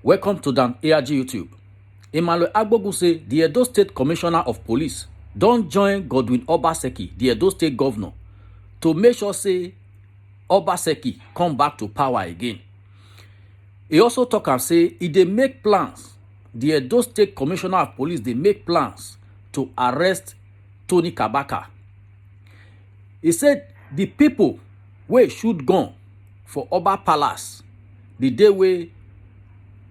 Welcome to Dan ARG YouTube. Emmanuel Agbogu say the Edo State Commissioner of Police don join Godwin Obaseki, the Edo State Governor, to make sure say Obaseki come back to power again. He also talk and say e dey make plans. The Edo State Commissioner of Police dey make plans to arrest Tony Kabaka. He said the people wey shoot gun for Oba Palace the day wey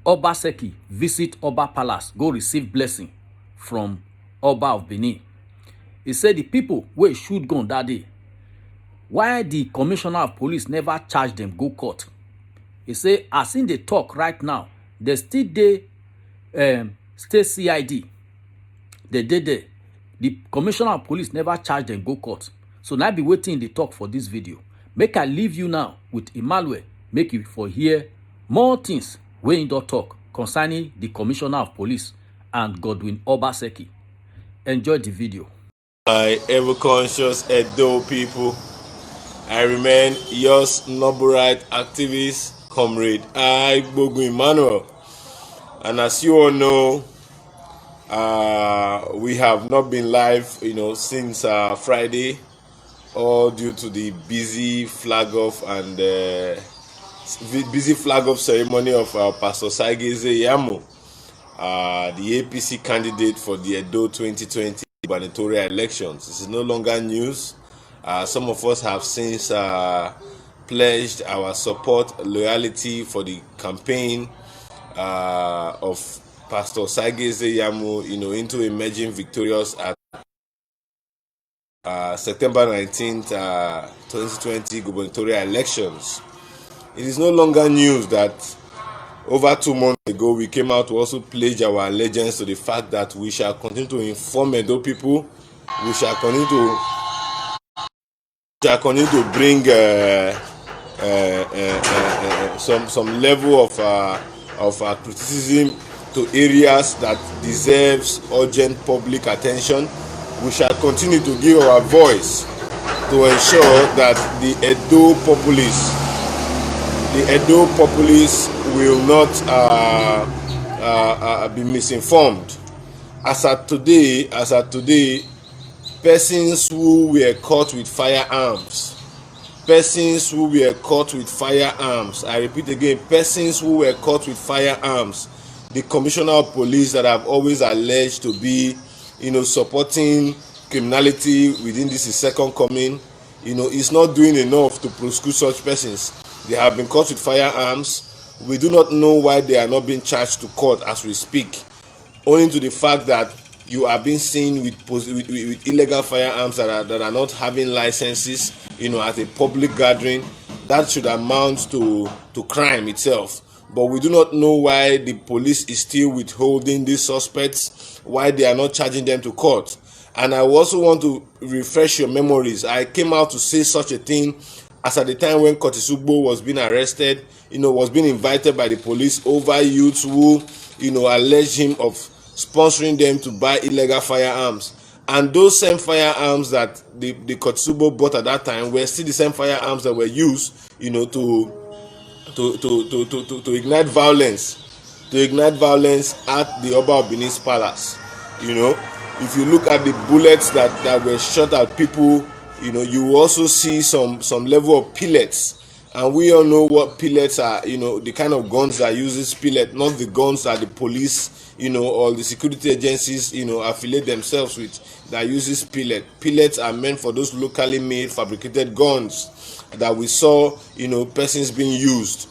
Obaseki visit Oba Palace go receive blessing from Oba of Benin. He said the people wey shoot gun that day, why the Commissioner of Police never charge them go court? He say as in dey talk right now, they still dey state CID. They dey there. The Commissioner of Police never charge them go court. So now be waiting dey talk for this video. Make I leave you now with Emmanuel. Make you for hear more things wey he don talk concerning the Commissioner of Police and Godwin Obaseki. Enjoy the video. My ever-conscious Edo people, I remain yours noble right activist, comrade Agbogu Emmanuel. And as you all know, we have not been live, since Friday, all due to the busy flag off ceremony of Pastor Saigeze Yamo, the APC candidate for the Edo 2020 gubernatorial elections. This is no longer news. Some of us have since pledged our support, loyalty for the campaign of Pastor Saigeze Yamo, into emerging victorious at September 19th, 2020 gubernatorial elections. It is no longer news that over 2 months ago we came out to also pledge our allegiance to the fact that we shall continue to inform Edo people. We shall continue to bring some level of criticism to areas that deserves urgent public attention. We shall continue to give our voice to ensure that the Edo populace will not be misinformed. As at today, persons who were caught with firearms, I repeat again, persons who were caught with firearms, the Commissioner of Police that have always alleged to be, supporting criminality within this second coming, is not doing enough to prosecute such persons. They have been caught with firearms. We do not know why they are not being charged to court as we speak, owing to the fact that you are being seen with illegal firearms that are not having licenses, at a public gathering. That should amount to crime itself. But we do not know why the police is still withholding these suspects, why they are not charging them to court. And I also want to refresh your memories. I came out to say such a thing as at the time when Kotisugbo was being arrested, was being invited by the police over youths who, alleged him of sponsoring them to buy illegal firearms. And those same firearms that the Kotisugbo bought at that time were still the same firearms that were used, to ignite violence at the Oba of Benin's palace. If you look at the bullets that were shot at people, you also see some level of pellets. And we all know what pellets are, the kind of guns that uses pellet, not the guns that the police, or the security agencies, affiliate themselves with that uses pellet. Pellets are meant for those locally made, fabricated guns that we saw, persons being used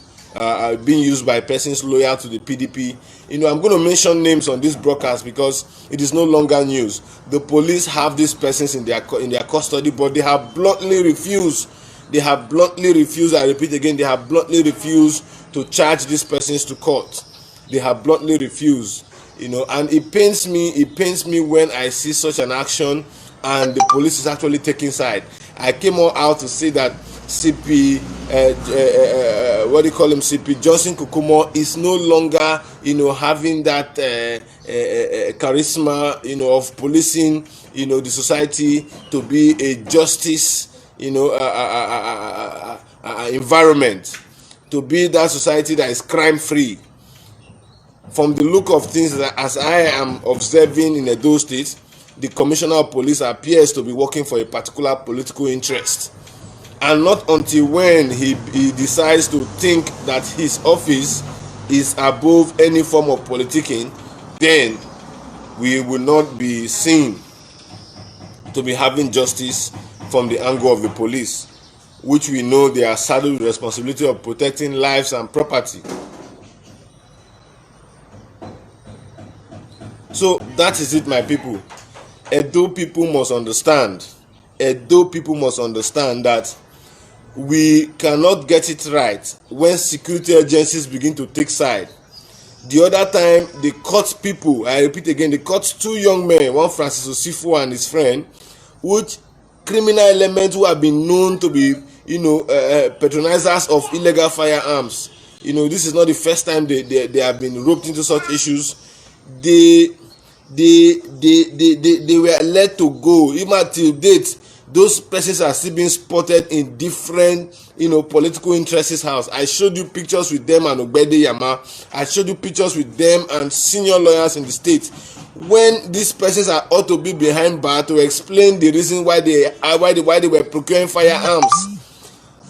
by persons loyal to the PDP. I'm going to mention names on this broadcast because it is no longer news. The police have these persons in their custody, but they have bluntly refused. I repeat again, they have bluntly refused to charge these persons to court. They have bluntly refused. And it pains me when I see such an action and the police is actually taking side. I came all out to say that CP CP Johnson Kukumo is no longer having that charisma of policing the society to be a justice environment, to be that society that is crime free. from the look of things, as I am observing in Edo State, the Commissioner of Police appears to be working for a particular political interest. And not until when he decides to think that his office is above any form of politicking, then we will not be seen to be having justice from the angle of the police, which we know they are saddled with the responsibility of protecting lives and property. So that is it, my people. Edo people must understand. Edo people must understand that we cannot get it right when security agencies begin to take side. The other time they caught people, I repeat again, they caught two young men, one Francis Osifo and his friend, which criminal elements who have been known to be, patronizers of illegal firearms. This is not the first time they have been roped into such issues. They were let to go. Even till date, those persons are still being spotted in different, political interests' house. I showed you pictures with them and Ogbede Yama. I showed you pictures with them and senior lawyers in the state. When these persons are ought to be behind bar to explain the reason why they were procuring firearms.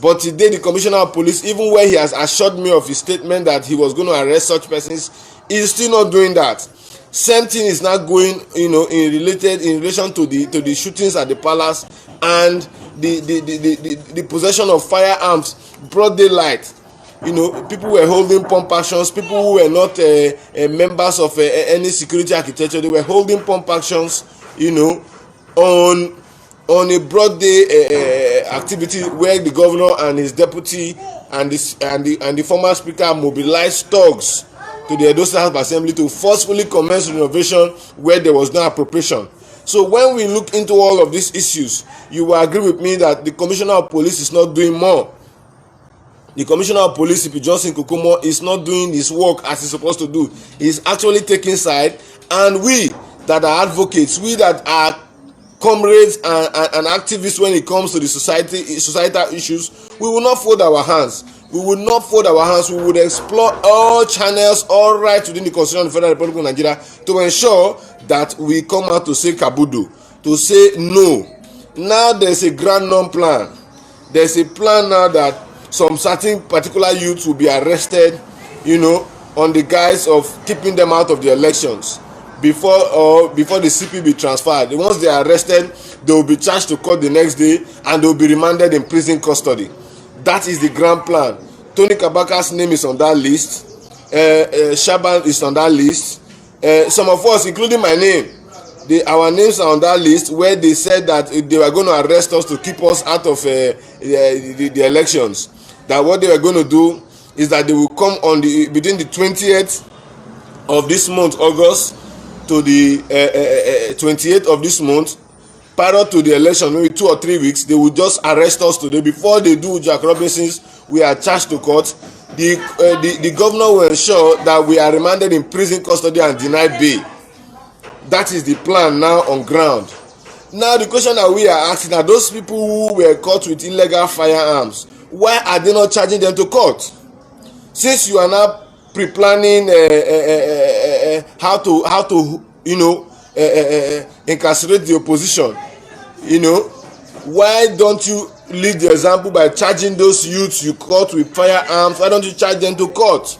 But today, the Commissioner of Police, even where he has assured me of his statement that he was going to arrest such persons, is still not doing that. Same thing is now going, in relation to the shootings at the palace and the possession of firearms, broad daylight. People were holding pump actions. People who were not members of any security architecture, they were holding pump actions, on a broad day activity where the governor and his deputy and the former speaker mobilized thugs to the Edo State House of Assembly to forcefully commence renovation where there was no appropriation. So when we look into all of these issues, you will agree with me that the Commissioner of Police is not doing more. The Commissioner of Police, CP Johnson Kukumo, is not doing his work as he's supposed to do. He's actually taking side, and we that are advocates, we that are comrades and activists when it comes to the societal issues, we will not fold our hands. We will not fold our hands. We would explore all channels, all rights within the Constitution of the Federal Republic of Nigeria to ensure that we come out to say kabudu, to say no. Now there's a grand non-plan. There's a plan now that some certain particular youths will be arrested, on the guise of keeping them out of the elections before the CP be transferred. Once they are arrested, they will be charged to court the next day and they will be remanded in prison custody. That is the grand plan. Tony Kabaka's name is on that list. Shaban is on that list. Some of us, including my name, our names are on that list where they said that they were going to arrest us to keep us out of the elections. That what they were going to do is that they will come on between the 20th of this month, August, to the 28th of this month, prior to the election, maybe 2 or 3 weeks, they will just arrest us today. Before they do Jack Robinson's, we are charged to court. The governor will ensure that we are remanded in prison custody and denied bail. That is the plan now on ground. Now the question that we are asking are those people who were caught with illegal firearms, why are they not charging them to court? Since you are now pre-planning how to incarcerate the opposition, why don't you lead the example by charging those youths you caught with firearms? Why don't you charge them to court?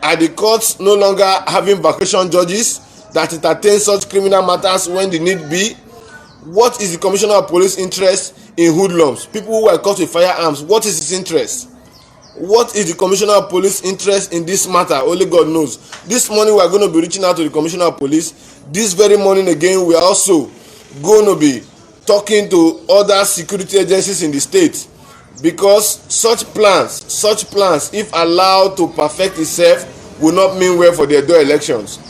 Are the courts no longer having vacation judges that entertain such criminal matters when the need be? What is the Commissioner of Police interest in hoodlums, people who are caught with firearms? What is his interest? What is the Commissioner of Police interest in this matter? Only God knows. This morning we are going to be reaching out to the Commissioner of Police. This very morning again we are also going to be talking to other security agencies in the state, because such plans, if allowed to perfect itself, will not mean well for the Edo elections.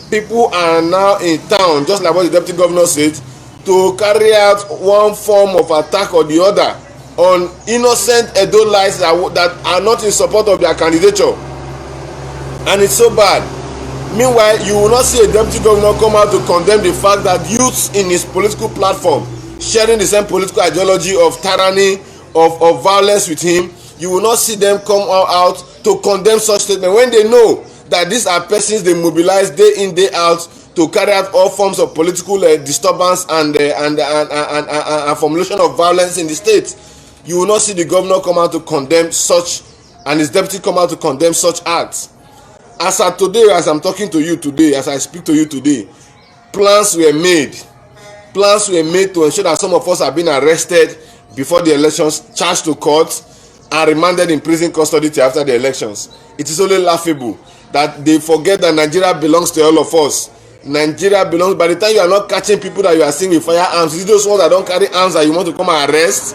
People are now in town, just like what the Deputy Governor said, to carry out one form of attack or the other on innocent Edolites that are not in support of their candidature. And it's so bad. Meanwhile, you will not see a Deputy Governor come out to condemn the fact that youths in his political platform sharing the same political ideology of tyranny, of violence with him, you will not see them come out to condemn such statement when they know that these are persons they mobilize day in day out to carry out all forms of political disturbance and formulation of violence in the state. You will not see the governor come out to condemn such, and his deputy come out to condemn such acts. As of today, as I'm talking to you today, as I speak to you today, plans were made to ensure that some of us have been arrested before the elections, charged to court, and remanded in prison custody till after the elections. It is only laughable that they forget that Nigeria belongs to all of us. Nigeria belongs. By the time you are not catching people that you are seeing with firearms, is it those ones that don't carry arms that you want to come and arrest?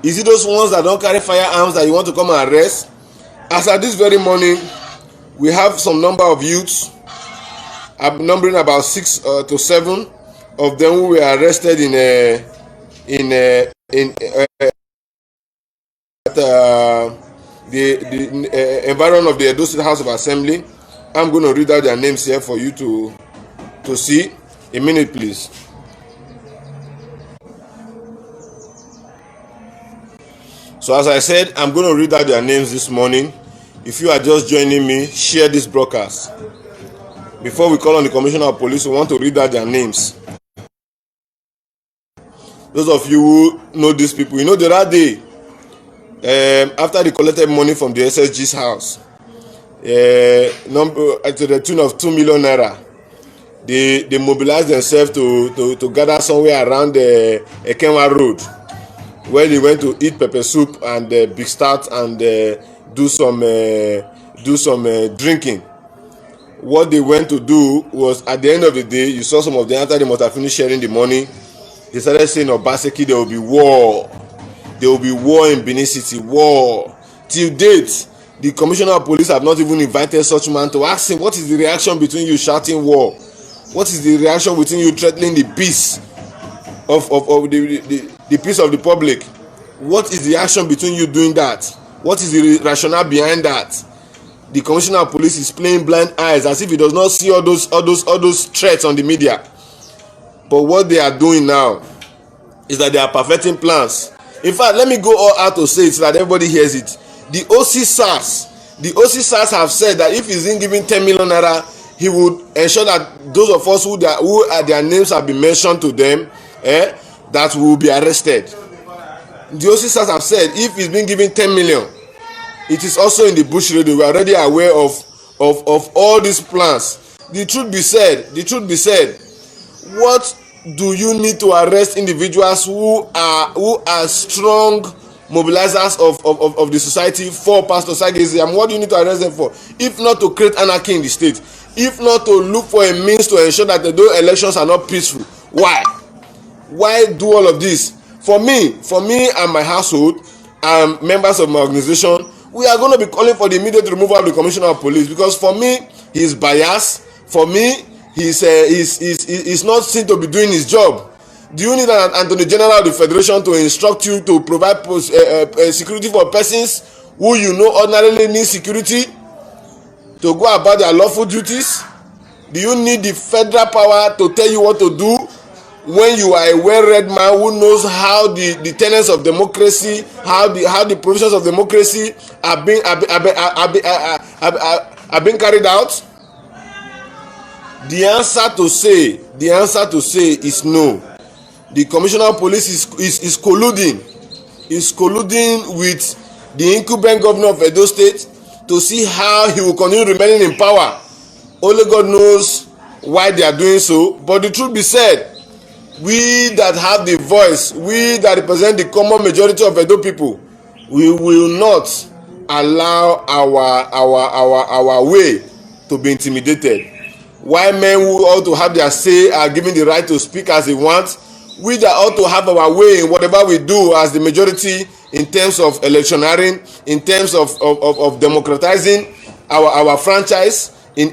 Is it those ones that don't carry firearms that you want to come and arrest? As at this very morning, we have some number of youths, numbering about 6 to 7 of them who were arrested in the environment of the Edo State House of Assembly. I'm going to read out their names here for you to see. A minute, please. So as I said, I'm going to read out their names this morning. If you are just joining me, share this broadcast. Before we call on the Commissioner of Police, we want to read out their names. Those of you who know these people, you know the other day, after they collected money from the SSG's house, to the tune of 2 million naira, they mobilized themselves to gather somewhere around the Ekenwa Road, where they went to eat pepper soup and big start and do some drinking. What they went to do was, at the end of the day, you saw some of them, after they must have finished sharing the money, they started saying, Obaseki, there will be war. There will be war in Benin City, war. Till date, the Commissioner of Police have not even invited such man to ask him, what is the reaction between you shouting war? What is the reaction between you threatening the peace of the peace of the public? What is the action between you doing that? What is the rationale behind that? The Commissioner of Police is playing blind eyes as if he does not see all those threats on the media. But what they are doing now is that they are perfecting plans. In fact, let me go all out to say it so that everybody hears it. The OC SARS have said that if he's in giving 10 million naira, he would ensure that those of us who their names have been mentioned to them, that will be arrested. The OC SARS have said if he's been given 10 million, it is also in the bush radio. We are already aware of all these plans. The truth be said, what do you need to arrest individuals who are strong mobilizers of the society for Pastor Sageism? What do you need to arrest them for? If not to create anarchy in the state, if not to look for a means to ensure that the elections are not peaceful. Why do all of this? For me and my household and members of my organization, we are going to be calling for the immediate removal of the Commissioner of Police, because for me he's biased. For me he's not seen to be doing his job. Do you need an Attorney General of the Federation to instruct you to provide security for persons who you know ordinarily need security to go about their lawful duties? Do you need the federal power to tell you what to do when you are a well-read man who knows how the tenets of democracy, how the provisions of democracy are being carried out? The answer to say is no. The Commissioner of Police is colluding with the incumbent governor of Edo State to see how he will continue remaining in power. Only God knows why they are doing so. But the truth be said, we that have the voice, we that represent the common majority of Edo people, we will not allow our way to be intimidated. While men who ought to have their say are given the right to speak as they want, we that ought to have our way in whatever we do as the majority in terms of electioneering, in terms of democratizing our franchise in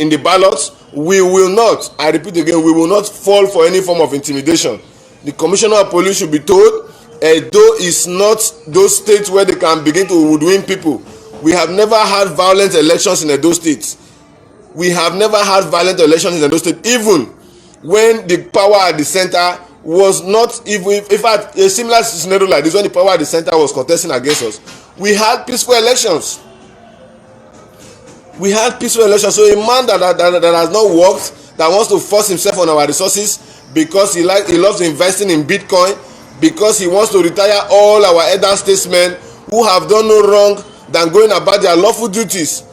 the ballots, we will not, I repeat again, we will not fall for any form of intimidation. The Commissioner of Police should be told, Edo is not those states where they can begin to woodwin people. We have never had violent elections in Edo State. We have never had violent elections in Edo State, even when the power at the center was not even, in fact, a similar scenario like this, when the power at the center was contesting against us, we had peaceful elections. We had peaceful elections. So a man that has not worked, that wants to force himself on our resources because he loves investing in Bitcoin, because he wants to retire all our elder statesmen who have done no wrong than going about their lawful duties.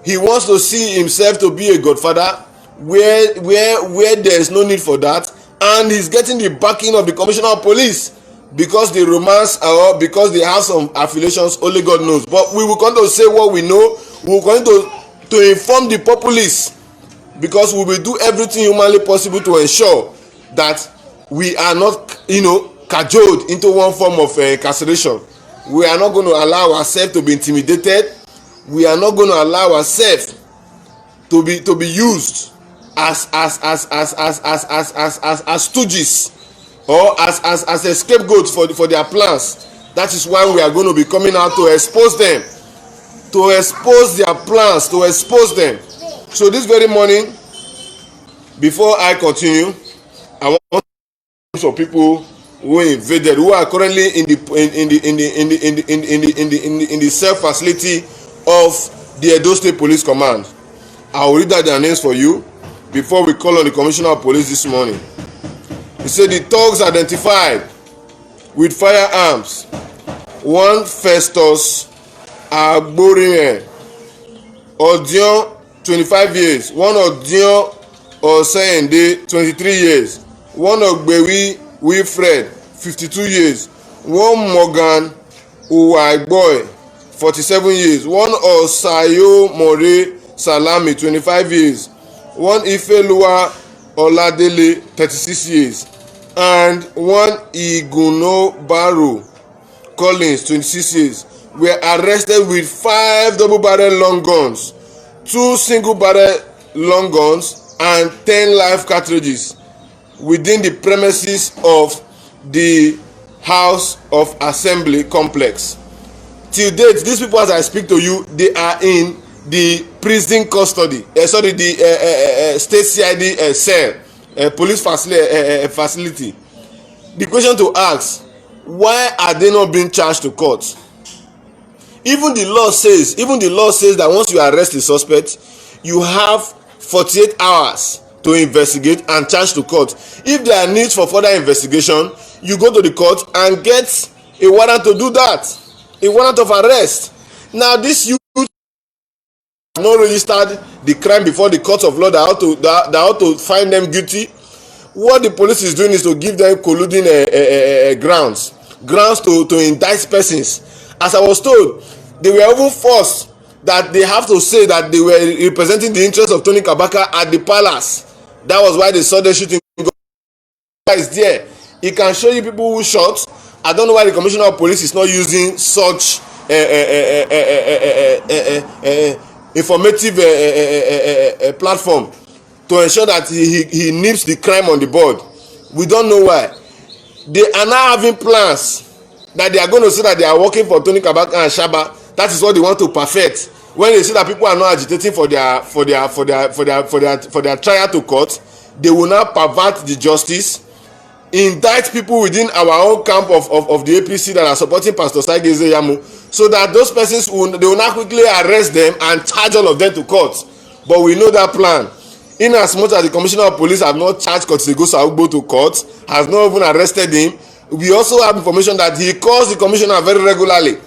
He wants to see himself to be a godfather where there is no need for that, and he's getting the backing of the commissioner of police because they romance or because they have some affiliations, only God knows. But we will continue to say what we know. We will continue to inform the populace, because we will do everything humanly possible to ensure that we are not, cajoled into one form of incarceration. We are not going to allow ourselves to be intimidated. We are not going to allow ourselves to be used as stooges or as a scapegoat for their plans. That is why we are going to be coming out to expose them, to expose their plans, to expose them. So this very morning, before I continue, I want some people who invaded, who are currently in the self facility of the Edo State Police Command. I will read out their names for you before we call on the Commissioner of Police this morning. He said the thugs identified with firearms: one Festus Agborime, Odion 25 years, one Odion Oseyende 23 years, one Ogbewi Wilfred 52 years, one Morgan Uwaiboy 47 years, one Osayo More Salami 25 years, one Ifelua Oladele 36 years, and one Iguno Baro Collins 26 years were arrested with 5 double-barrel long guns, 2 single-barrel long guns, and 10 live cartridges within the premises of the House of Assembly complex. Till date, these people, as I speak to you, they are in the prison custody, the state CID cell, police facility. The question to ask: why are they not being charged to court? Even the law says that once you arrest a suspect, you have 48 hours to investigate and charge to court. If there are needs for further investigation, you go to the court and get a warrant to do that, a warrant of arrest. Now this youth have not registered the crime before the court of law that ought to find them guilty. What the police is doing is to give them colluding grounds to indict persons. As I was told, they were even forced that they have to say that they were representing the interests of Tony Kabaka at the palace. That was why they saw the shooting. Is there? He can show you people who shot. I don't know why the Commissioner of Police is not using such informative platform to ensure that he nips the crime on the board. We don't know why. They are now having plans that they are going to say that they are working for Tony Kabaka and Shaba. That is what they want to perfect. When they see that people are not agitating for their trial to court, they will now pervert the justice, indict people within our own camp of the APC that are supporting Pastor Saigeze Yamu, so that those persons they will now quickly arrest them and charge all of them to court. But we know that plan. In as much as the Commissioner of Police have not charged Kotisego Saugbo to court, has not even arrested him, we also have information that he calls the commissioner very regularly.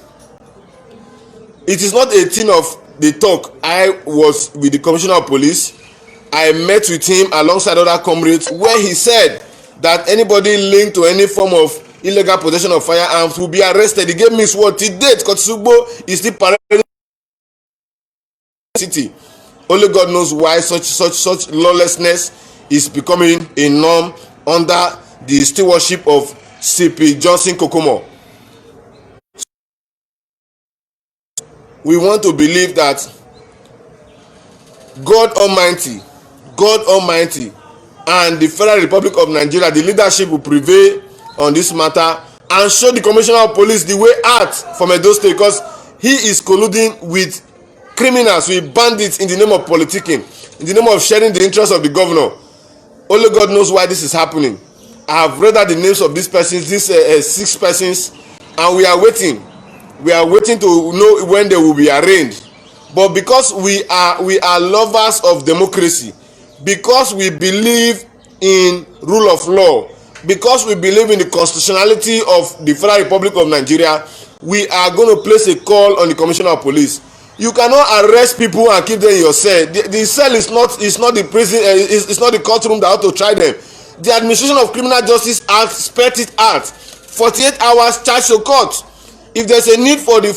It is not a thing of the talk. I was with the Commissioner of Police. I met with him alongside other comrades where he said that anybody linked to any form of illegal possession of firearms will be arrested. He gave me his word. Till date, Kotisugbo is still parading city. Only God knows why such lawlessness is becoming a norm under the stewardship of CP Johnson Kokomo. We want to believe that God Almighty, and the Federal Republic of Nigeria, the leadership will prevail on this matter and show the Commissioner of Police the way out from Edo State, because he is colluding with criminals, with bandits in the name of politicking, in the name of sharing the interests of the governor. Only God knows why this is happening. I have read out the names of these persons, these 6 persons, and we are waiting. We are waiting to know when they will be arraigned. but because we are lovers of democracy, because we believe in rule of law, because we believe in the constitutionality of the Federal Republic of Nigeria, we are going to place a call on the Commissioner of Police. You cannot arrest people and keep them in your cell. The cell is not the prison, it's not the courtroom that ought to try them. The Administration of Criminal Justice Act spelled it out. 48 hours charge to court. If there's a need for the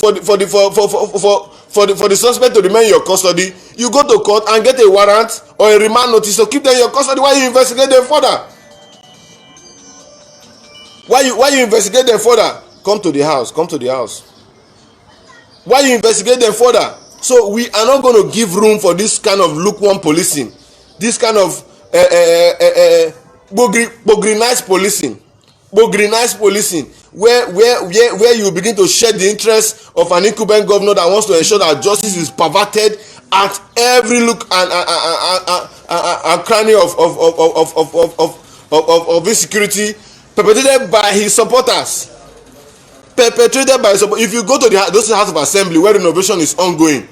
suspect to remain in your custody, you go to court and get a warrant or a remand notice to keep them in your custody while you investigate them further. While you investigate them further, come to the house. While you investigate them further. So we are not going to give room for this kind of lukewarm policing, this kind of bogrinized policing, where you begin to shed the interest of an incumbent governor that wants to ensure that justice is perverted at every look and cranny of insecurity perpetrated by his supporters. If you go to those House of Assembly where renovation is ongoing,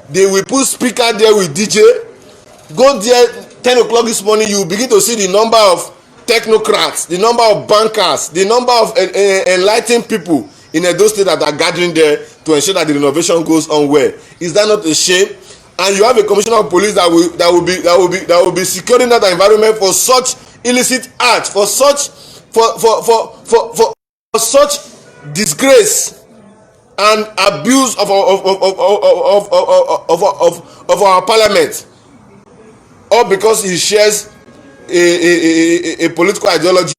they will put speaker there with DJ. Go there 10 o'clock this morning, you will begin to see the number of technocrats, the number of bankers, the number of enlightened people in Edo State that are gathering there to ensure that the renovation goes on well. Is that not a shame? And you have a commissioner of police that will be securing that environment for such illicit acts, for such disgrace and abuse of our parliament, all because he shares a political ideology.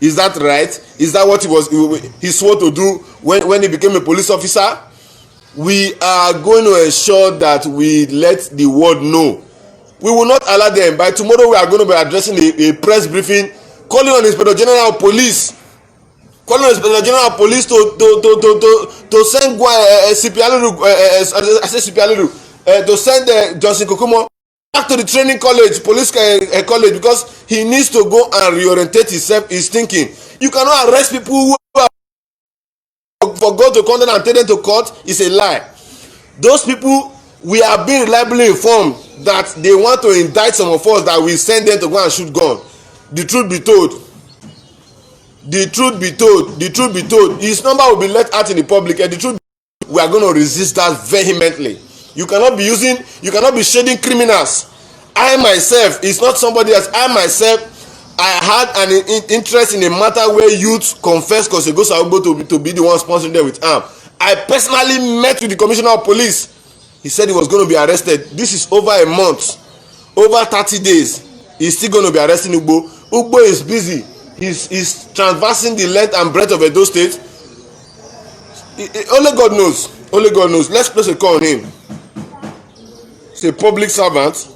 Is that right? Is that what he swore to do when he became a police officer? We are going to ensure that we let the world know. We will not allow them. By tomorrow we are going to be addressing a press briefing, calling on the Inspector General of Police, to send to send Johnson Kokomo back to the training college, police college, because he needs to go and reorientate his thinking. You cannot arrest people who for God to condemn and take them to court. Is a lie. Those people, we are being reliably informed that they want to indict some of us, that we send them to go and shoot gun. The truth be told, his number will be let out in the public, and the truth, we are going to resist that vehemently. You cannot be shading criminals. I myself, it's not somebody else. I myself, I had an interest in a matter where youth confessed Kosegosaubo to be the one sponsoring them with arm. I personally met with the Commissioner of Police. He said he was going to be arrested. This is over a month, over 30 days. He's still going to be arresting Ugbo. Ugbo is busy. He's traversing the length and breadth of Edo State. Only God knows. Let's place a call on him. He's a public servant.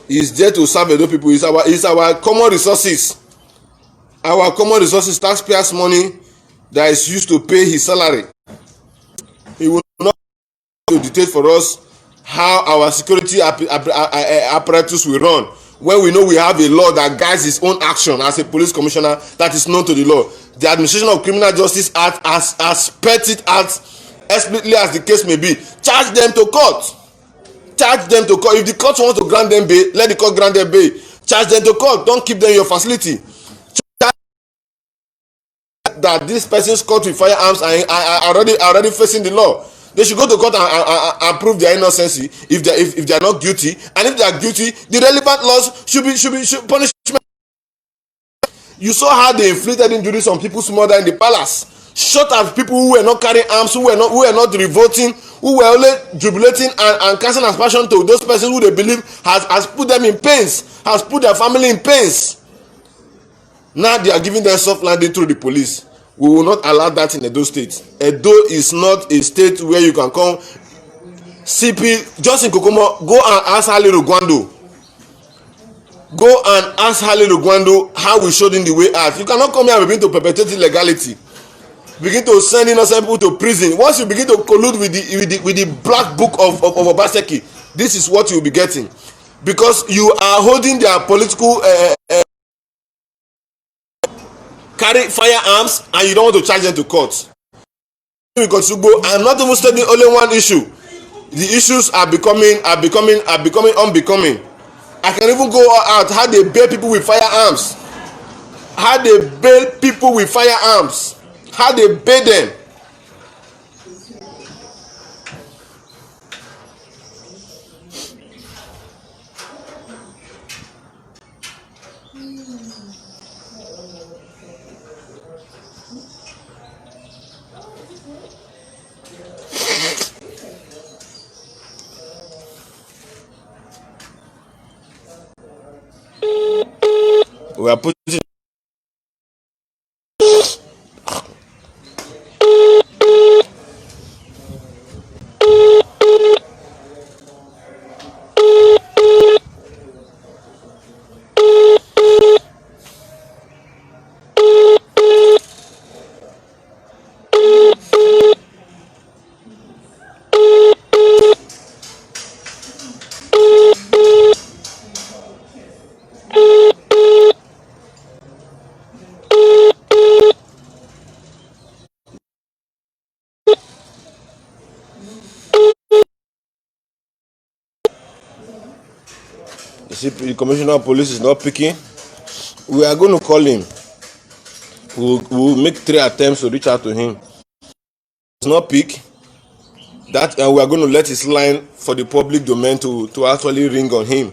He's there to serve Edo people. It's our common resources. Our common resources, taxpayers' money that is used to pay his salary. He will not to dictate for us how our security apparatus will run, when we know we have a law that guides his own action as a police commissioner that is known to the law. The Administration of Criminal Justice Act has spelled it out explicitly as the case may be. Charge them to court. If the court wants to grant them bail, let the court grant them bail. Charge them to court. Don't keep them in your facility. That this person's caught with firearms are already facing the law. They should go to court and prove their innocency if they are not guilty, and if they are guilty, the relevant laws should punishment. You saw how they inflicted injuries on people's murder in the palace. Shot at people who were not carrying arms, who were not revolting, who were only jubilating and casting aspersion to those persons who they believe has put them in pains, has put their family in pains. Now they are giving them soft landing through the police. We will not allow that in Edo State. Edo is not a state where you can come. CP Johnson Kokomo, go and ask Haliru Gwando. Go and ask Haliru Gwando how we showed in the way out. You cannot come here and begin to perpetrate illegality. Begin to send innocent people to prison. Once you begin to collude with the black book of Obaseki, this is what you will be getting, because you are holding their political carry firearms and you don't want to charge them to court. I'm not even stating only one issue. The issues are becoming unbecoming. I can even go out how they bail people with firearms. How they bail people with firearms. How they bail them. We are putting. You see, the commissioner of police is not picking. We are going to call him. We'll make 3 attempts to reach out to him. He's not pick. That we are going to let his line for the public domain to actually ring on him,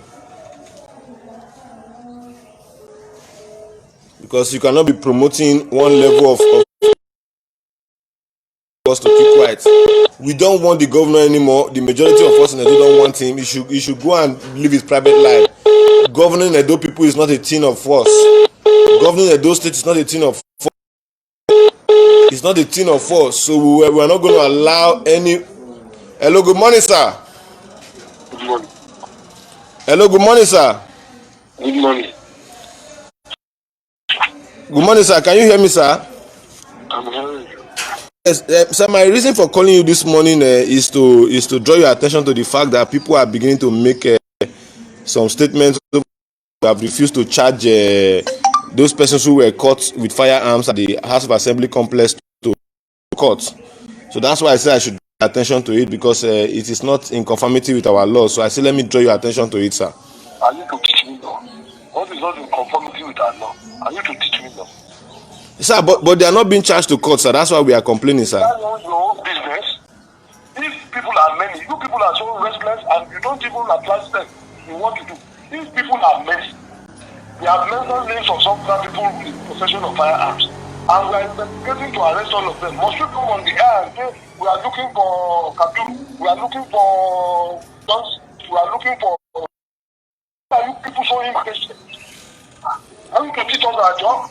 because you cannot be promoting one level of us to keep quiet. We don't want the governor anymore. The majority of us in Edo don't want him. He should go and live his private life. Governing Edo people is not a thing of force. Governing Edo state is not a thing of force. It's not a thing of force. So we are not going to allow any. Hello, good morning, sir. Good morning. Hello, good morning, sir. Good morning. Good morning, sir. Can you hear me, sir? I'm hearing you. Yes, sir. My reason for calling you this morning is to draw your attention to the fact that people are beginning to make some statements. Who have refused to charge those persons who were caught with firearms at the House of Assembly complex to court. So that's why I said I should draw attention to it, because it is not in conformity with our laws. So I say let me draw your attention to it, sir. Are you to teach me now? What is not in conformity with our law? Are you to teach me now? Sir, but they are not being charged to court, sir. That's why we are complaining, sir. That's not your own business. If people are many, you people are so restless and you don't even apply steps in what you do. If people are many, we have mentioned names of some people in possession of firearms, and we are investigating to arrest all of them. Must you come on the air and say we are looking for Kabaka, we are looking for guns, we are looking for. Why are you people so impatient? Are you to teach us our job?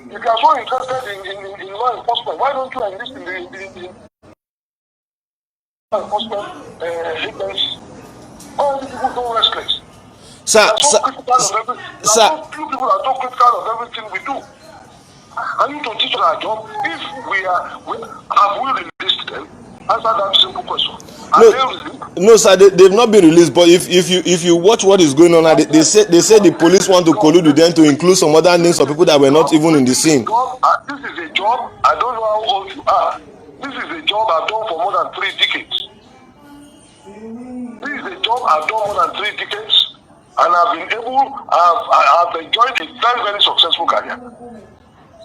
If you are so interested in law enforcement, why don't you enlist in the law enforcement agency? Why are you people so restless? Sir, You people are so critical of everything we do. I need to teach our job. If have we released them? Answer that simple question. No, sir, they've not been released. But if you watch what is going on now, they say the police want to collude with them to include some other names of people that were not even in the scene. This is a job. I don't know how old you are. This is a job I've done for more than 3 decades. This is a job I've done more than 3 decades, and I've enjoyed a very, very successful career.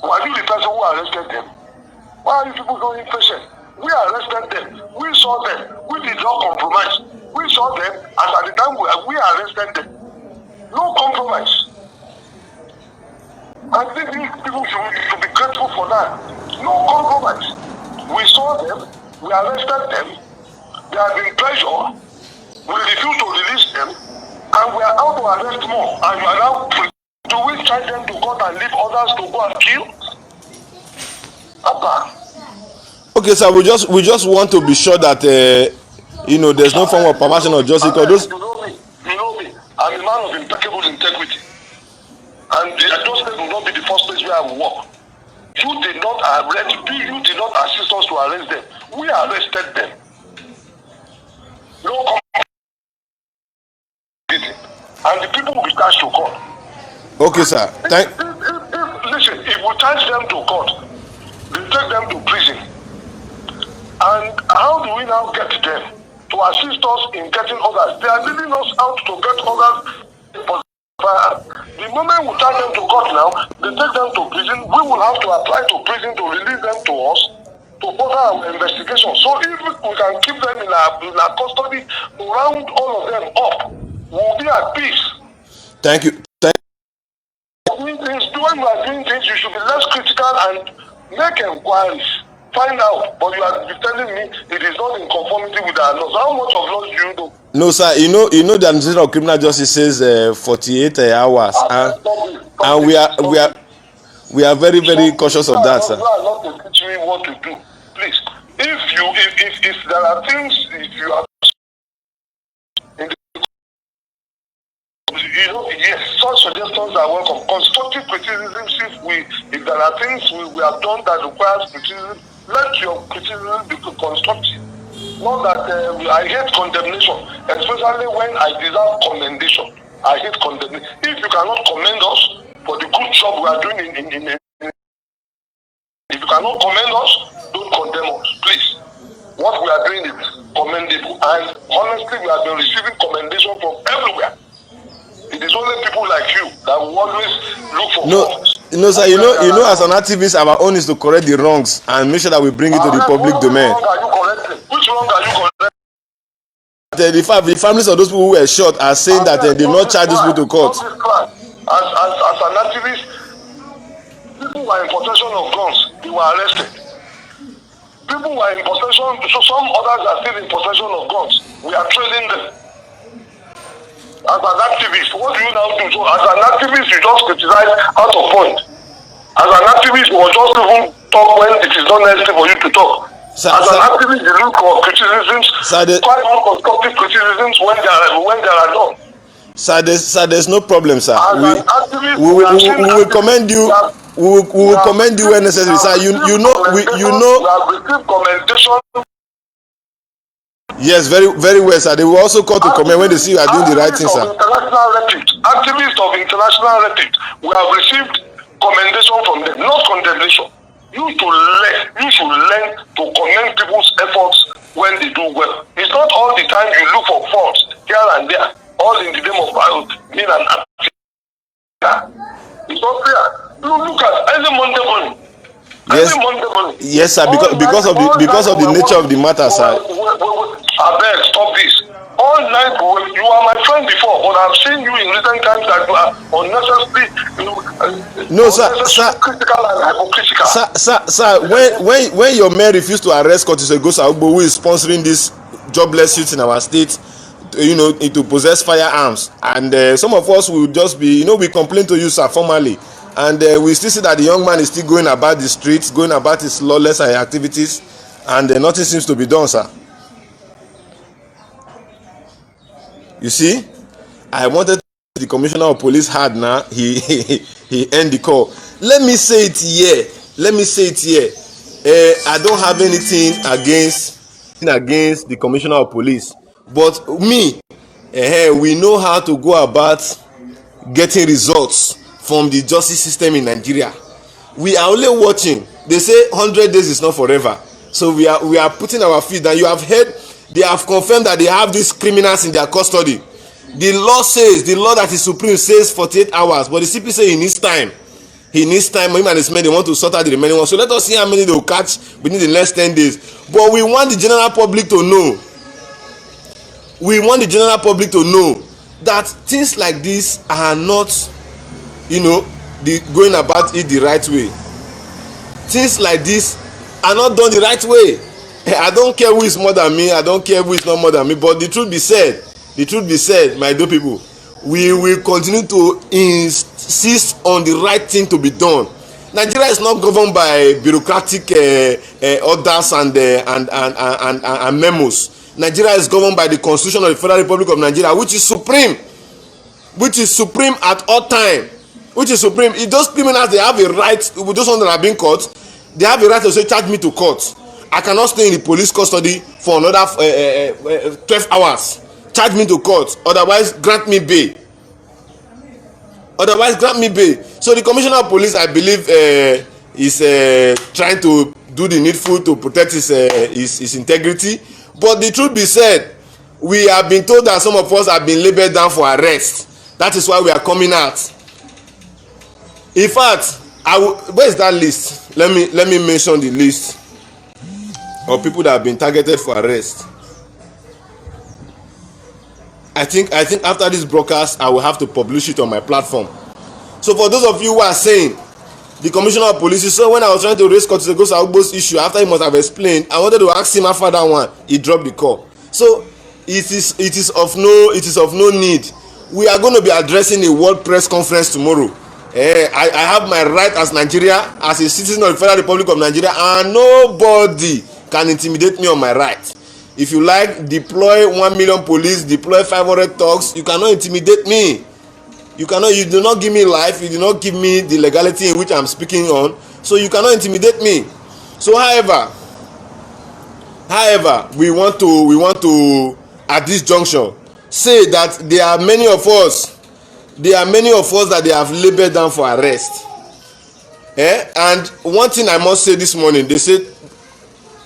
Are you the person who arrested them? Why are you people so impatient? We arrested them. We saw them. We did not compromise. We saw them, and at the time we arrested them. No compromise. I think these people should be grateful for that. No compromise. We saw them. We arrested them. They have been pressure. We refuse to release them, and we are out to arrest more. And you are now free. Do we try them to court and leave others to go and kill? Abba. Okay, sir. We just want to be sure that there's no form of perversion or justice. Because You know me. I'm a man of impeccable integrity, and those things will not be the first place where I will work. You did not arrest. You did not assist us to arrest them. We arrested them. No. And the people will be charged to court. okay, sir. Listen, if we charge them to court, they take them to prison. And how do we now get them to assist us in getting others? They are leading us out to get others. The moment we take them to court now, they take them to prison. We will have to apply to prison to release them to us to further our investigation. So if we can keep them in our custody to round all of them up, we'll be at peace. Thank you. When we are doing things, you should be less critical and make inquiries. Find out, but you are telling me it is not in conformity with our laws. How much of laws do you know? No, sir. You know the Administration of Criminal Justice says 48 hours, and we are very, very cautious of that, sir. You are not teaching me what to do. Please, if there are things, if you are in the, yes, such suggestions are welcome. Constructive criticism, if there are things we have done that requires criticism, let your criticism be constructive. Not that I hate condemnation, especially when I deserve commendation. I hate condemnation. If you cannot commend us for the good job we are doing if you cannot commend us, don't condemn us, please. What we are doing is commendable, and honestly, we have been receiving commendation from everywhere. It is only people like you that will always look for faults. No, sir. You know, as an activist, our own is to correct the wrongs and make sure that we bring it to the public domain. Which wrong are you correcting? The families of those people who were shot are saying that they did not charge those people to court. As an activist, people who are in possession of guns, they were arrested. People who are in possession, so some others are still in possession of guns. We are trailing them. As an activist, what do you now do? So as an activist, you just criticize out of point. As an activist, you will just even talk when it is not necessary for you to talk. As an activist, you look for criticisms, quite unconstructive criticisms when they are done. Sir, there's no problem, sir. We will commend you. We will commend you when necessary, sir. You know. We have received commendation. Yes, very, very well, sir. They will also call to comment when they see you are doing the right thing, sir. Activists of international repute, we have received commendation from them, not condemnation. You should learn to commend people's efforts when they do well. It's not all the time you look for faults here and there, all in the name of being an activist. It's not fair. Look at any Monday morning. Yes, sir. Because of the nature of the matter, sir. I beg, stop this. All night, you are my friend before, but I've seen you in recent times that you are unnecessarily. No, sir. Critical and hypocritical. Sir. When your mayor refused to arrest Curtis Egosa, who is sponsoring this jobless youth in our state, to possess firearms, and some of us will just be, we complain to you, sir, formally. And we still see that the young man is still going about the streets, going about his lawless activities, and nothing seems to be done, sir. You see, I wanted the commissioner of police hard now. He end the call. Let me say it here. I don't have anything against the commissioner of police, but me, we know how to go about getting results from the justice system in Nigeria. We are only watching. They say 100 days is not forever, so we are putting our feet down. You have heard, they have confirmed that they have these criminals in their custody. The law that is supreme says 48 hours, but the CP say he needs time. Him and his men, they want to sort out the remaining ones. So let us see how many they will catch within the next 10 days. But we want the general public to know. That things like this are not, going about it the right way. Things like this are not done the right way. I don't care who is more than me. I don't care who is not more than me. But the truth be said, my dear people, we will continue to insist on the right thing to be done. Nigeria is not governed by bureaucratic orders and memos. Nigeria is governed by the Constitution of the Federal Republic of Nigeria, which is supreme at all time. If those criminals, they have a right, those ones that are being caught, they have a right to say, charge me to court. I cannot stay in the police custody for another 12 hours. Charge me to court, otherwise grant me bail. So the commissioner of police, I believe, is trying to do the needful to protect his integrity. But the truth be said, we have been told that some of us have been labelled down for arrest. That is why we are coming out. In fact, where is that list? Let me mention the list of people that have been targeted for arrest. I think after this broadcast, I will have to publish it on my platform. So for those of you who are saying the commissioner of police, so when I was trying to raise Curtis Ogbo's issue, after he must have explained, I wanted to ask him after that one, he dropped the call. So it is of no need. We are going to be addressing a world press conference tomorrow. I have my right as Nigeria, as a citizen of the Federal Republic of Nigeria, and nobody can intimidate me on my right. If you like, deploy 1 million police, deploy 500 thugs, you cannot intimidate me. You do not give me life, you do not give me the legality in which I'm speaking on, so you cannot intimidate me. So however, we want to at this junction say that there are many of us that they have labeled down for arrest. And one thing I must say this morning, they said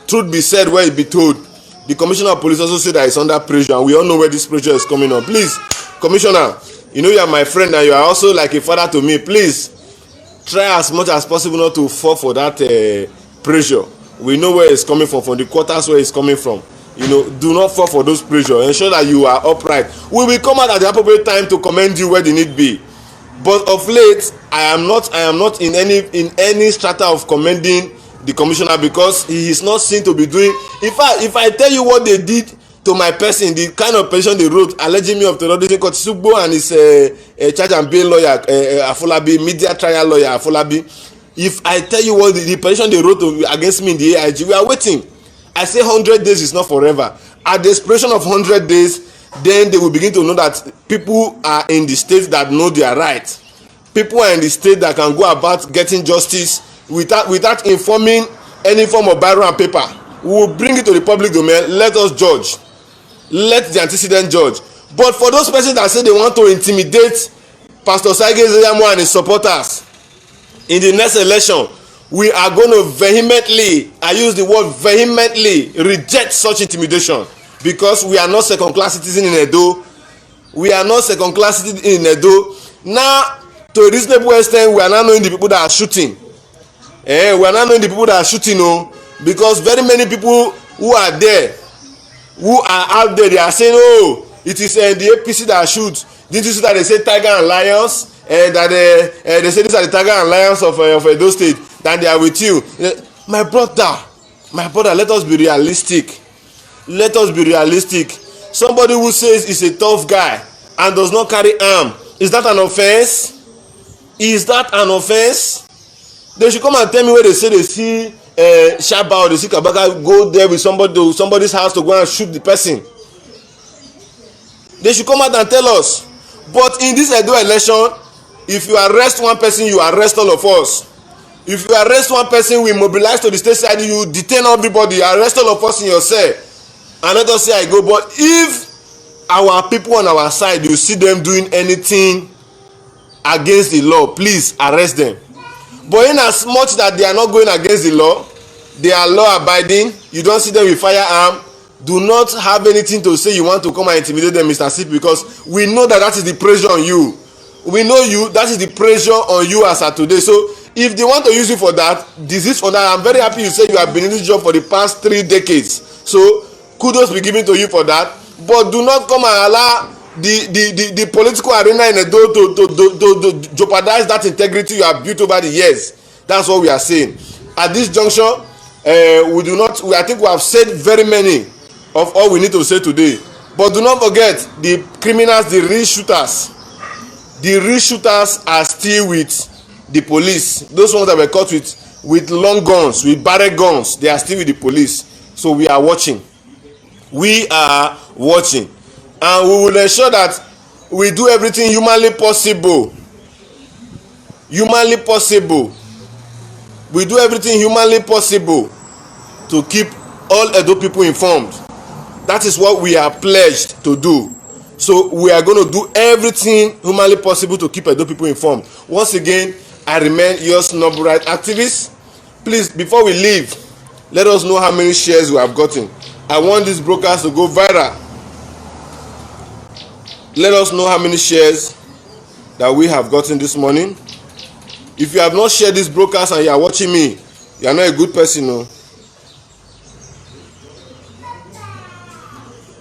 truth be said where it be told. The commissioner of police also said that it's under pressure, and we all know where this pressure is coming on. Please, commissioner, you know you are my friend and you are also like a father to me. Please try as much as possible not to fall for that pressure. We know where it's coming from the quarters where it's coming from. You know, do not fall for those pressure. Ensure that you are upright. We will come out at the appropriate time to commend you where the need be. But of late, I am not in any strata of commending the commissioner, because he is not seen to be doing. If I tell you what they did to my person, the kind of petition they wrote alleging me of terrorism, Kotisugbo and his charge and bail lawyer Afolabi, media trial lawyer Afolabi, if I tell you what the petition they wrote against me in the AIG, we are waiting. I say 100 days is not forever. At the expiration of 100 days, then they will begin to know that people are in the state that know their right. People are in the state that can go about getting justice without informing any form of biro and paper. We will bring it to the public domain. Let us judge. Let the antecedent judge. But for those persons that say they want to intimidate Pastor Saige Zeyamo and his supporters in the next election, we are going to vehemently, I use the word vehemently, reject such intimidation, because we are not second-class citizens in Edo. We are not second-class citizens in Edo. Now, to a reasonable extent, we are now knowing the people that are shooting. We are now knowing the people that are shooting, because very many people who are there, who are out there, they are saying, oh, it is the APC that shoot. Didn't you see that they say tiger and lions? That they say these are the tiger and lions of Edo State, that they are with you. My brother, let us be realistic. Let us be realistic. Somebody who says he's a tough guy and does not carry arm, is that an offense? Is that an offense? They should come and tell me where they say they see Shaba or they see Kabaka go there with somebody's house to go and shoot the person. They should come out and tell us. But in this Edo election, if you arrest one person, you arrest all of us. If you arrest one person, we mobilize to the state side, you detain everybody, arrest all of us in your cell, and let us say I go. But if our people on our side, you see them doing anything against the law, please arrest them. But in as much that they are not going against the law, they are law abiding, you don't see them with firearm, do not have anything to say you want to come and intimidate them, Mr. Sip, because we know that is the pressure on you. We know that is the pressure on you as of today. So if they want to use you for that, disease for that, I'm very happy you say you have been in this job for the past 3 decades. So kudos be given to you for that. But do not come and allow the political arena in Edo to jeopardize that integrity you have built over the years. That's what we are saying. At this juncture, I think we have said very many of all we need to say today. But do not forget, the criminals, the real shooters. The real shooters are still with the police. Those ones that were caught with long guns, with barrel guns, they are still with the police. So we are watching. We are watching. And we will ensure that we do everything humanly possible. Humanly possible. We do everything humanly possible to keep all Edo people informed. That is what we are pledged to do. So we are going to do everything humanly possible to keep Edo people informed. Once again, I remain your snob right activist, Please, before we leave, let us know how many shares we have gotten. I want this broadcast to go viral. Let us know how many shares that we have gotten this morning. If you have not shared this broadcast and you are watching me, you are not a good person. No.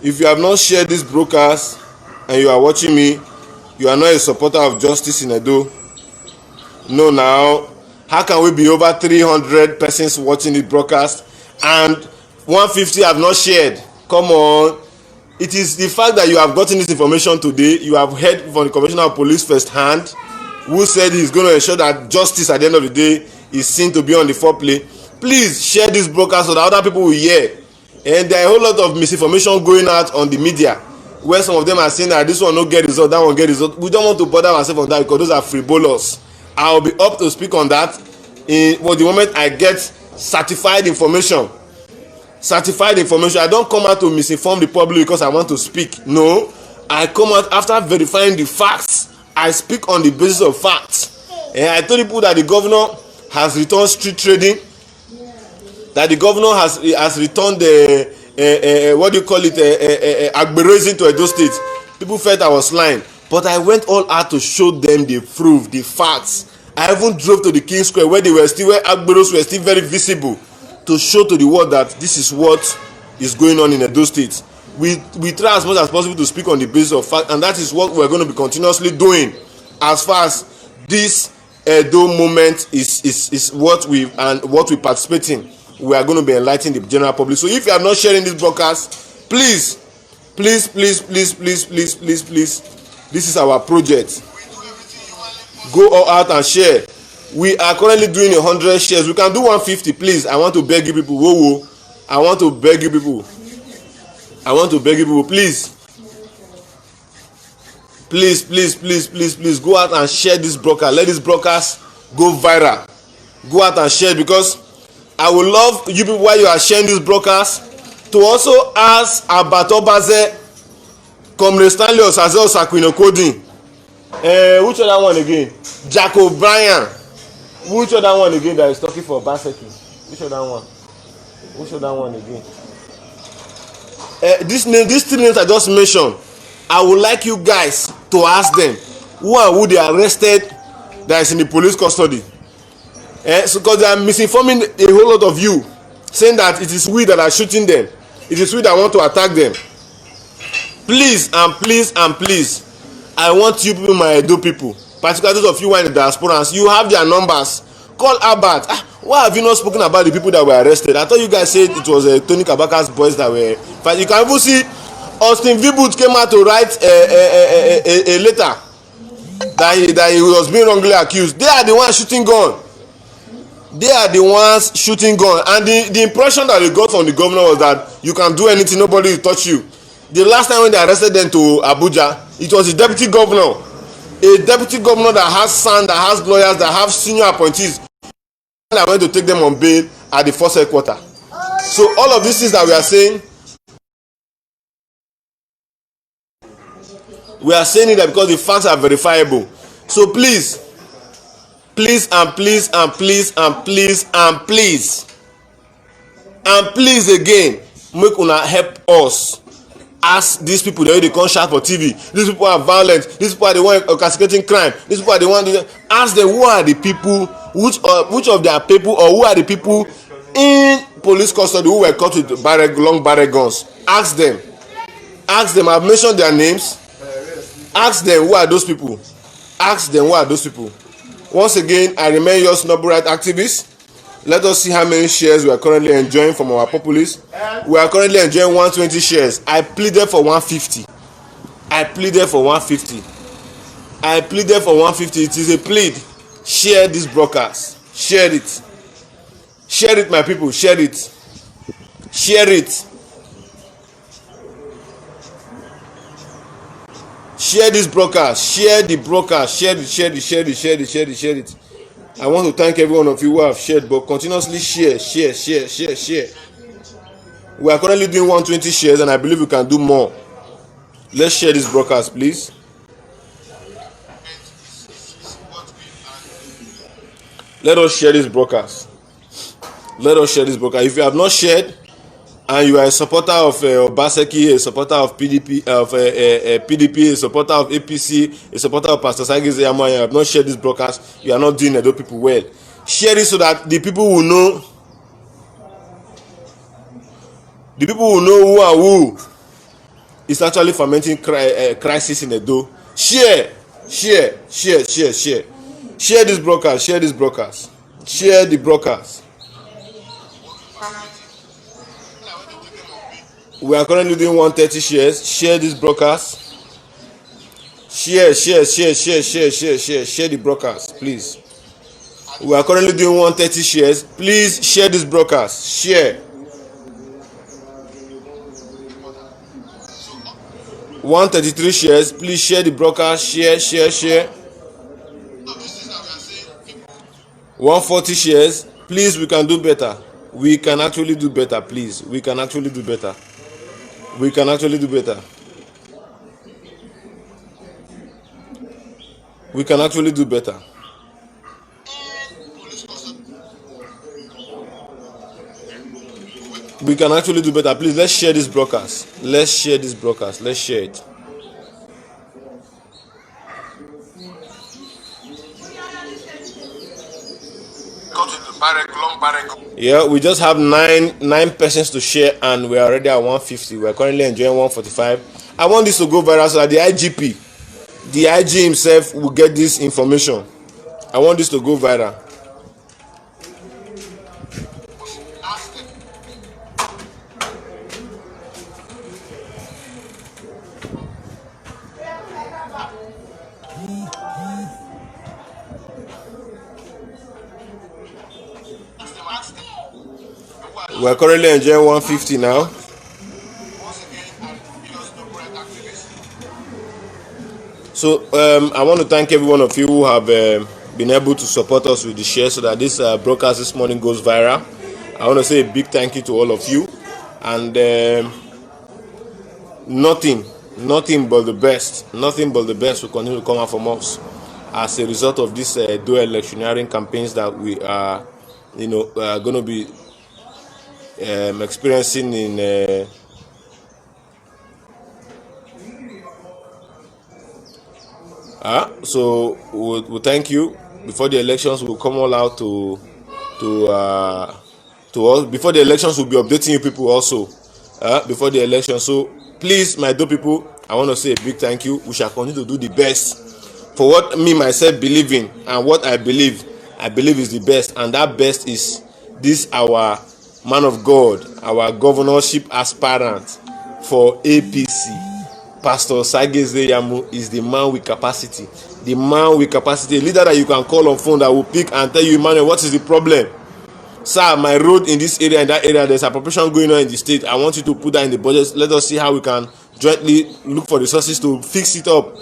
If you have not shared this broadcast and you are watching me, you are not a supporter of justice in Edo. No, now, how can we be over 300 persons watching this broadcast and 150 have not shared? Come on. It is the fact that you have gotten this information today. You have heard from the Commissioner of Police firsthand, who said he's going to ensure that justice at the end of the day is seen to be on the foreplay. Please share this broadcast so that other people will hear. And there are a whole lot of misinformation going out on the media, where some of them are saying that this one no get result, that one get result. We don't want to bother ourselves on that because those are frivolous. I will be up to speak on that for the moment I get certified information. I don't come out to misinform the public because I want to speak. No, I come out after verifying the facts. I speak on the basis of facts. And I told people that the governor has returned street trading, that the governor has returned the what do you call it, agberazing to Edo State. People felt I was lying, but I went all out to show them the proof, the facts. I even drove to the King Square where agberos were still very visible, to show to the world that this is what is going on in Edo State. We try as much as possible to speak on the basis of fact, and that is what we're going to be continuously doing as far as this Edo moment is what we participate in. We are going to be enlightening the general public. So if you are not sharing this broadcast, please, this is our project. Go all out and share. We are currently doing 100 shares. We can do 150, please. I want to beg you people. Whoa. I want to beg you people, please. Please go out and share this broadcast. Let this broadcast go viral. Go out and share, because I would love you people, while you are sharing this broadcast, to also ask Abatobaze, Comrade Stanley Osaze Osakwino Coding. Which other one again? Jack O'Brien. Which other one again that is talking for Baseki? Which other one again? These three names I just mentioned, I would like you guys to ask them who they arrested that is in the police custody. So because they are misinforming a whole lot of you, saying that it is we that are shooting them, it is we that want to attack them. Please, I want you people, my Edo people, particularly those of you who are in the diaspora, you have their numbers. Call Albert. Why have you not spoken about the people that were arrested? I thought you guys said it was Tony Kabaka's boys that were. But you can even see Austin Vibut came out to write a letter that he was being wrongly accused. They are the ones shooting gun. And the impression that they got from the governor was that you can do anything, nobody will touch you. The last time when they arrested them to Abuja, it was a deputy governor that has son, that has lawyers, that have senior appointees, that went to take them on bail at the first headquarters. So all of these things that we are saying it that because the facts are verifiable. So please again, make una help us. Ask these people, they come shout for TV. These people are violent. These people are the one cascading crime. These people are the one. Ask them who are the people, which of their people, or who are the people in police custody who were caught with long barrel guns. Ask them. I've mentioned their names. Ask them who are those people. Once again, I remain your Noble Right activist. Let us see how many shares we are currently enjoying from our populace. We are currently enjoying 120 shares. I pleaded for 150. It is a plead. Share this broadcast. Share it, my people. Share it. Share this broadcast. Share the broadcast. Share it. I want to thank every one of you who have shared, but continuously share. We are currently doing 120 shares, and I believe we can do more. Let's share this broadcast, please. Let us share this broadcast. Let us share this broadcast. If you have not shared and you are a supporter of Obaseki, a supporter of PDP, PDP, a supporter of APC, a supporter of Pastor Sageze Yamo, and you have not shared this broadcast, you are not doing Edo people well. Share it so that the people will know. The people will know who and who is actually fomenting crisis in Edo. Share. Share this broadcast. Share the broadcast. We are currently doing 130 shares. Share this broadcast. Share the broadcast, please. We are currently doing 130 shares. Please share this broadcast. Share. 133 shares. Please share the broadcast. Share. 140 shares. Please, we can do better. We can actually do better, please. We can actually do better. We can actually do better. We can actually do better. We can actually do better. Please, let's share this broadcast. Let's share this broadcast. Let's share it. Yeah, we just have nine persons to share, and we're already at 150. We're currently enjoying 145. I want this to go viral so that the IG himself will get this information. I want this to go viral. We're currently enjoying 150 now. So I want to thank every one of you who have been able to support us with the share so that this broadcast this morning goes viral. I want to say a big thank you to all of you, and nothing but the best will continue to come out from us as a result of this dual electioneering campaigns that we are going to be experiencing in so we'll thank you. Before the elections, we'll come all out to us. Before the elections, we'll be updating you people also before the election. So please, my dear people, I want to say a big thank you. We shall continue to do the best for what me myself believe in, and what I believe is the best, and that best is this our man of God, our governorship aspirant for APC, Pastor Sageze Yamu, is the man with capacity. The man with capacity, a leader that you can call on phone that will pick and tell you, Emmanuel, what is the problem? Sir, my road in this area and that area, there's appropriation going on in the state. I want you to put that in the budget. Let us see how we can jointly look for resources to fix it up.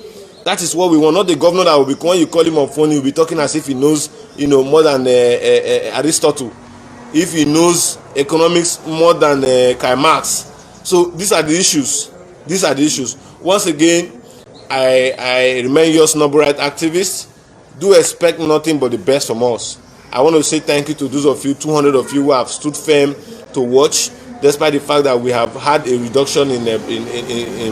That is what we want. Not the governor that will be, when you call him on phone, he will be talking as if he knows, more than Aristotle. If he knows economics more than Karl Marx. So these are the issues. Once again, I remain your snobber right activist. Do expect nothing but the best from us. I want to say thank you to those of you, 200 of you who have stood firm to watch, despite the fact that we have had a reduction in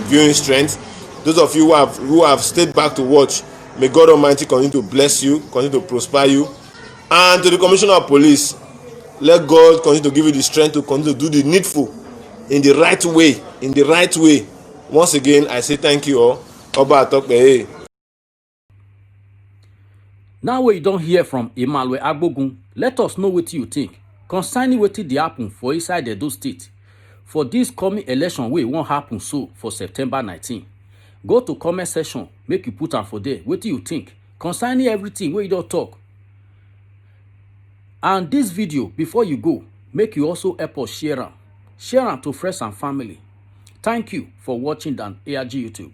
viewing strength. Those of you who have stayed back to watch, may God Almighty continue to bless you, continue to prosper you. And to the Commissioner of Police, let God continue to give you the strength to continue to do the needful in the right way. Once again, I say thank you all. Oba Atokpe. Now we don't hear from Emmanuel Agbogun, let us know what you think concerning wetin dey happen for inside Edo State for this coming election wey won't happen so for September 19. Go to comment section, make you put am for there. What do you think concerning everything wey you don talk? And this video, before you go, make you also help us share am to friends and family. Thank you for watching on ARG YouTube.